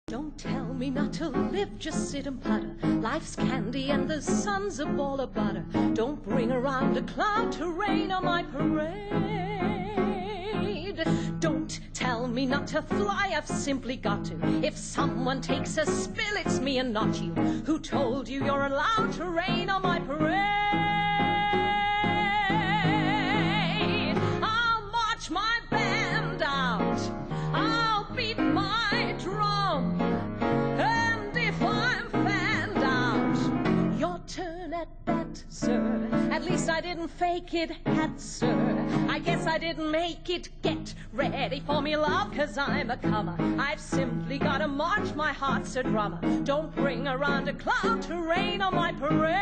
Don't tell me not to live, just sit and putter. Life's candy and the sun's a ball of butter. Don't bring around a cloud to rain on my parade. Don't tell me not to fly, I've simply got to. If someone takes a spill, it's me and not you. Who told you you're allowed to rain on my parade? I'll march my band out, I'll beat my drum, and if I'm fanned out, your turn at bat, sir. At least I didn't fake it, hat, sir. I guess I didn't make it. Get ready for me, love, 'cause I'm a comer. I've simply gotta march, my heart's a drummer. Don't bring around a cloud to rain on my parade.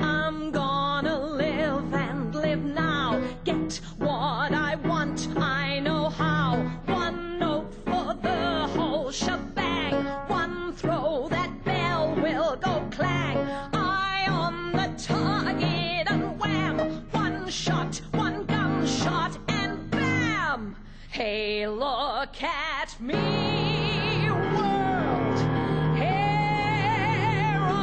I'm gonna live and live now. Get what I want, I know how. One note for the whole shebang. One throw, that bell will go clang. Eye on the target and wham. One shot, one gunshot and bam. Hey, look at me, world. Here I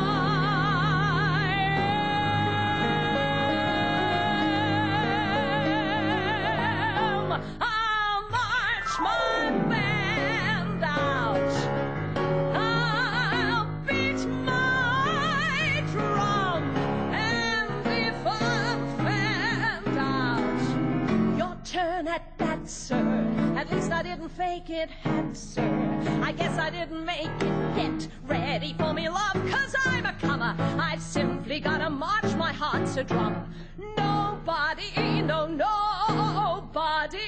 am. I'll march my band out. I'll beat my drum. And if I'm fanned out, your turn at bat, sir. At least I didn't fake it, hat, sir. I guess I didn't make it. Get ready for me, love, 'cause I'm a comer. I've simply gotta march, my heart's a drummer. Nobody, no, nobody